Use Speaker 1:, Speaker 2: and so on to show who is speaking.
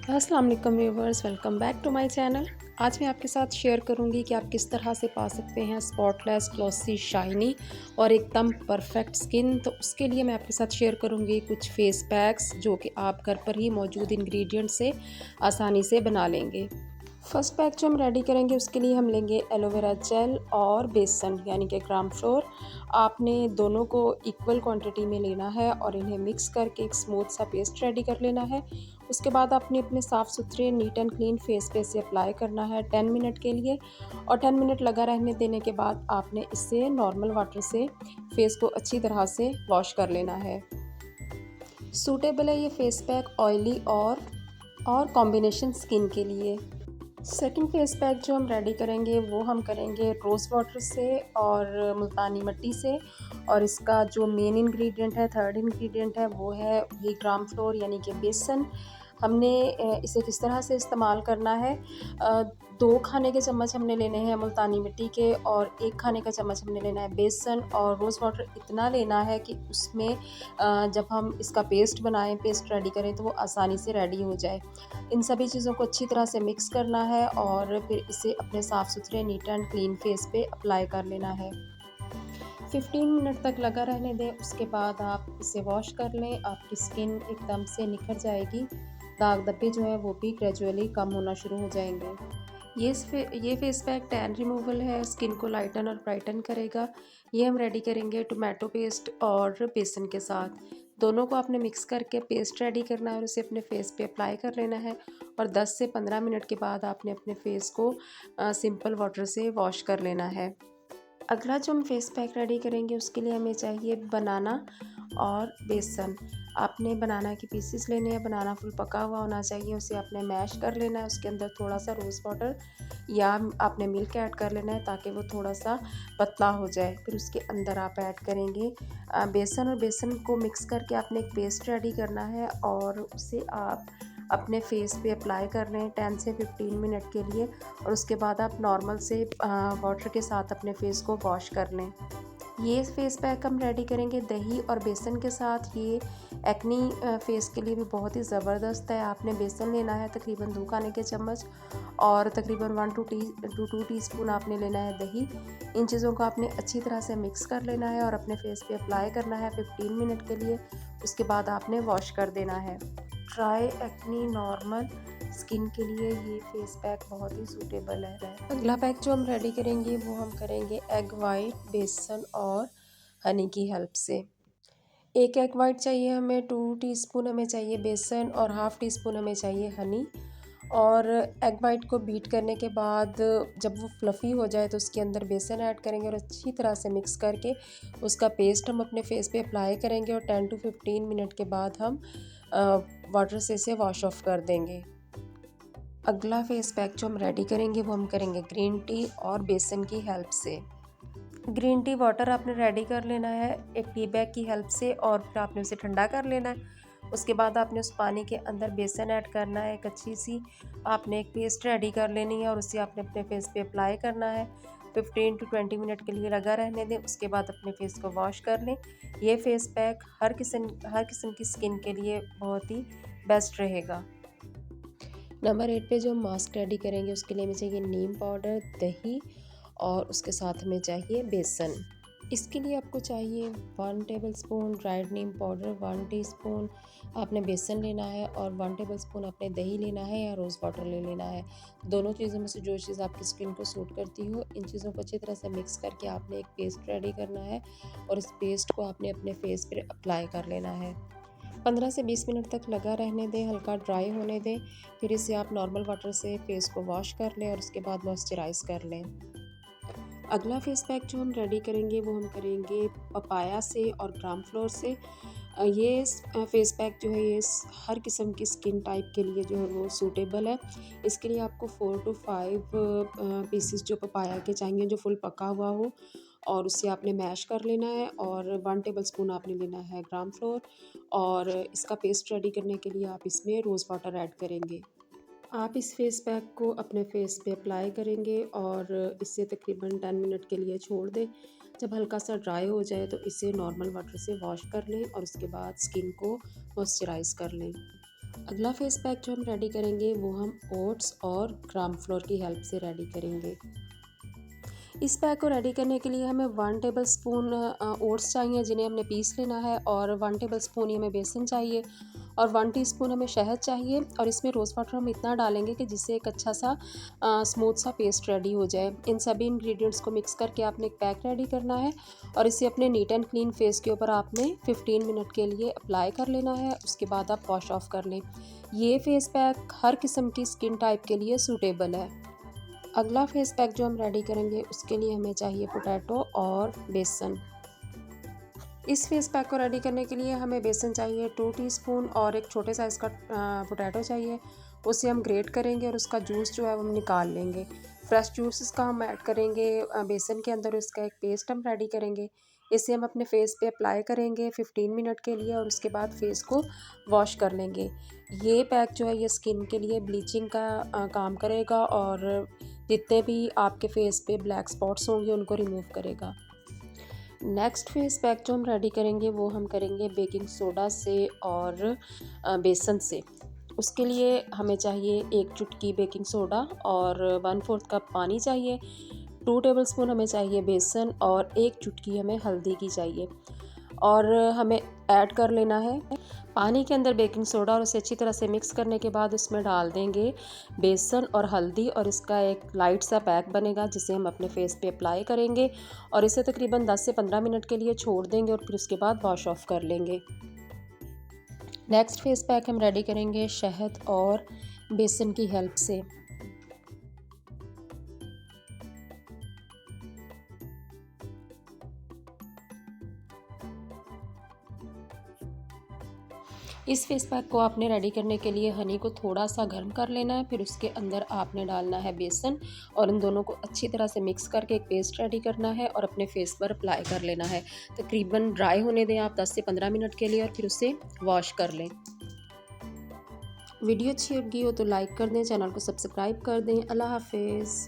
Speaker 1: अस्सलाम वालेकुम viewers, welcome back to my channel. आज मैं आपके साथ शेयर करूंगी कि आप किस तरह से पा सकते हैं स्पॉटलेस, ग्लॉसी, शाइनी और एकदम परफेक्ट स्किन। तो उसके लिए मैं आपके साथ शेयर करूंगी कुछ फेस पैक्स जो कि आप घर पर ही मौजूद इंग्रेडिएंट से आसानी से बना लेंगे। फर्स्ट पैक जो हम रेडी करेंगे उसके लिए हम लेंगे एलोवेरा जेल और बेसन यानी कि ग्राम फ्लोर। आपने दोनों को इक्वल क्वांटिटी में लेना है और इन्हें मिक्स करके एक स्मूथ सा पेस्ट रेडी कर लेना है। उसके बाद आपने अपने साफ़ सुथरे नीट एंड क्लीन फेस पे इसे अप्लाई करना है 10 मिनट के लिए, और 10 मिनट लगा रहने देने के बाद आपने इससे नॉर्मल वाटर से फेस को अच्छी तरह से वॉश कर लेना है। सूटेबल है ये फेस पैक ऑयली और कॉम्बिनेशन स्किन के लिए। सेकंड फेस पैक जो हम रेडी करेंगे वो हम करेंगे रोज़ वाटर से और मुल्तानी मिट्टी से, और इसका जो मेन इंग्रेडिएंट है, थर्ड इंग्रेडिएंट है, वो है वही ग्राम फ्लोर यानी कि बेसन। हमने इसे किस तरह से इस्तेमाल करना है, 2 खाने के चम्मच हमने लेने हैं मुल्तानी मिट्टी के और 1 खाने का चम्मच हमने लेना है बेसन, और रोज़ वाटर इतना लेना है कि उसमें जब हम इसका पेस्ट बनाएं, पेस्ट रेडी करें तो वो आसानी से रेडी हो जाए। इन सभी चीज़ों को अच्छी तरह से मिक्स करना है और फिर इसे अपने साफ़ सुथरे नीट एंड क्लीन फेस पे अप्लाई कर लेना है। 15 मिनट तक लगा रहने दें, उसके बाद आप इसे वॉश कर लें। आपकी स्किन एकदम से निखर जाएगी, दाग धब्बे जो है वो भी ग्रेजुअली कम होना शुरू हो जाएंगे। ये फेस पैक टैन रिमूवल है, स्किन को लाइटन और ब्राइटन करेगा। ये हम रेडी करेंगे टोमेटो पेस्ट और बेसन के साथ। दोनों को आपने मिक्स करके पेस्ट रेडी करना है और उसे अपने फेस पे अप्लाई कर लेना है, और 10 से 15 मिनट के बाद आपने अपने फेस को सिंपल वाटर से वॉश कर लेना है। अगला जो हम फेस पैक रेडी करेंगे उसके लिए हमें चाहिए बनाना और बेसन। आपने बनाना के पीसेस लेने हैं, बनाना फुल पका हुआ होना चाहिए, उसे आपने मैश कर लेना है। उसके अंदर थोड़ा सा रोज़ वाटर या आपने मिल्क ऐड कर लेना है ताकि वो थोड़ा सा पतला हो जाए। फिर उसके अंदर आप ऐड करेंगे बेसन, और बेसन को मिक्स करके आपने एक पेस्ट रेडी करना है और उसे आप अपने फेस पे अप्लाई कर लें 10 से 15 मिनट के लिए, और उसके बाद आप नॉर्मल से वाटर के साथ अपने फेस को वॉश कर लें। ये फेस पैक हम रेडी करेंगे दही और बेसन के साथ। ये एक्नी फेस के लिए भी बहुत ही ज़बरदस्त है। आपने बेसन लेना है तकरीबन 2 खाने के चम्मच, और तकरीबन 1 टू 2 टीस्पून आपने लेना है दही। इन चीज़ों को आपने अच्छी तरह से मिक्स कर लेना है और अपने फेस पे अप्लाई करना है 15 मिनट के लिए। उसके बाद आपने वॉश कर देना है। ड्राई एक्नी नॉर्मल स्किन के लिए ये फेस पैक बहुत ही सूटेबल है। अगला पैक जो हम रेडी करेंगे वो हम करेंगे एग वाइट, बेसन और हनी की हेल्प से। 1 एग वाइट चाहिए हमें, 2 टीस्पून हमें चाहिए बेसन और हाफ़ टी स्पून हमें चाहिए हनी। और एग वाइट को बीट करने के बाद जब वो फ्लफ़ी हो जाए तो उसके अंदर बेसन ऐड करेंगे और अच्छी तरह से मिक्स करके उसका पेस्ट हम अपने फेस पे अप्लाई करेंगे, और 10 टू 15 मिनट के बाद हम वाटर से इसे वॉश ऑफ कर देंगे। अगला फेस पैक जो हम रेडी करेंगे वो हम करेंगे ग्रीन टी और बेसन की हेल्प से। ग्रीन टी वाटर आपने रेडी कर लेना है एक टी बैग की हेल्प से, और फिर आपने उसे ठंडा कर लेना है। उसके बाद आपने उस पानी के अंदर बेसन ऐड करना है, एक अच्छी सी आपने एक पेस्ट रेडी कर लेनी है और उसे आपने अपने फेस पे अप्लाई करना है। 15 टू 20 मिनट के लिए लगा रहने दें, उसके बाद अपने फेस को वॉश कर लें। ये फेस पैक हर किस्म की स्किन के लिए बहुत ही बेस्ट रहेगा। नंबर 8 पे जो हम मास्क रेडी करेंगे उसके लिए हमें चाहिए नीम पाउडर, दही और उसके साथ हमें चाहिए बेसन। इसके लिए आपको चाहिए 1 टेबलस्पून ड्राइड नीम पाउडर, 1 टीस्पून आपने बेसन लेना है और 1 टेबलस्पून आपने दही लेना है या रोज़ वाटर ले लेना है। दोनों चीज़ों में से जो चीज़ आपकी स्किन को सूट करती हो, इन चीज़ों को अच्छी तरह से मिक्स करके आपने एक पेस्ट रेडी करना है और इस पेस्ट को आपने अपने फेस पर अप्लाई कर लेना है। 15 से 20 मिनट तक लगा रहने दें, हल्का ड्राई होने दें। फिर इसे आप नॉर्मल वाटर से फेस को वॉश कर लें और उसके बाद मॉइस्चराइज़ कर लें। अगला फेस पैक जो हम रेडी करेंगे वो हम करेंगे पपाया से और ग्राम फ्लोर से। ये फेस पैक जो है ये हर किस्म की स्किन टाइप के लिए जो है वो सूटेबल है। इसके लिए आपको 4 टू 5 पीसेस जो पपाया के चाहिए जो फुल पका हुआ हो, और उसे आपने मैश कर लेना है, और 1 टेबलस्पून आपने लेना है ग्राम फ्लोर, और इसका पेस्ट रेडी करने के लिए आप इसमें रोज़ वाटर ऐड करेंगे। आप इस फेस पैक को अपने फेस पे अप्लाई करेंगे और इसे तकरीबन 10 मिनट के लिए छोड़ दें। जब हल्का सा ड्राई हो जाए तो इसे नॉर्मल वाटर से वॉश कर लें और उसके बाद स्किन को मॉइस्चराइज़ कर लें। अगला फेस पैक जो हम रेडी करेंगे वो हम ओट्स और ग्राम फ्लोर की हेल्प से रेडी करेंगे। इस पैक को रेडी करने के लिए हमें 1 टेबल स्पून ओट्स चाहिए जिन्हें हमने पीस लेना है, और 1 टेबल स्पून ही हमें बेसन चाहिए, और 1 टीस्पून हमें शहद चाहिए। और इसमें रोज़ वाटर हम इतना डालेंगे कि जिससे एक अच्छा सा स्मूथ सा पेस्ट रेडी हो जाए। इन सभी इंग्रेडिएंट्स को मिक्स करके आपने एक पैक रेडी करना है, और इसे अपने नीट एंड क्लीन फेस के ऊपर आपने 15 मिनट के लिए अप्लाई कर लेना है। उसके बाद आप वॉश ऑफ कर लें। ये फेस पैक हर किस्म की स्किन टाइप के लिए सूटेबल है। अगला फेस पैक जो हम रेडी करेंगे उसके लिए हमें चाहिए पोटैटो और बेसन। इस फेस पैक को रेडी करने के लिए हमें बेसन चाहिए 2 टीस्पून, और एक छोटे साइज़ का पोटैटो चाहिए। उसे हम ग्रेट करेंगे और उसका जूस जो है वो हम निकाल लेंगे। फ्रेश जूस इसका हम ऐड करेंगे बेसन के अंदर, इसका एक पेस्ट हम रेडी करेंगे। इसे हम अपने फेस पे अप्लाई करेंगे 15 मिनट के लिए, और उसके बाद फेस को वॉश कर लेंगे। ये पैक जो है ये स्किन के लिए ब्लीचिंग का काम करेगा, और जितने भी आपके फेस पे ब्लैक स्पॉट्स होंगे उनको रिमूव करेगा। नेक्स्ट फेस पैक जो हम रेडी करेंगे वो हम करेंगे बेकिंग सोडा से और बेसन से। उसके लिए हमें चाहिए 1 चुटकी बेकिंग सोडा और 1/4 कप पानी चाहिए। 2 टेबलस्पून हमें चाहिए बेसन, और 1 चुटकी हमें हल्दी की चाहिए, और हमें ऐड कर लेना है पानी के अंदर बेकिंग सोडा, और उसे अच्छी तरह से मिक्स करने के बाद उसमें डाल देंगे बेसन और हल्दी, और इसका एक लाइट सा पैक बनेगा जिसे हम अपने फेस पे अप्लाई करेंगे, और इसे तकरीबन 10 से 15 मिनट के लिए छोड़ देंगे, और फिर उसके बाद वॉश ऑफ कर लेंगे। नेक्स्ट फेस पैक हम रेडी करेंगे शहद और बेसन की हेल्प से। इस फेस पैक को आपने रेडी करने के लिए हनी को थोड़ा सा गर्म कर लेना है, फिर उसके अंदर आपने डालना है बेसन, और इन दोनों को अच्छी तरह से मिक्स करके एक पेस्ट रेडी करना है और अपने फेस पर अप्लाई कर लेना है। तकरीबन ड्राई होने दें आप 10 से 15 मिनट के लिए, और फिर उसे वॉश कर लें। वीडियो अच्छी लगी हो तो लाइक कर दें, चैनल को सब्सक्राइब कर दें। अल्लाह हाफिज़।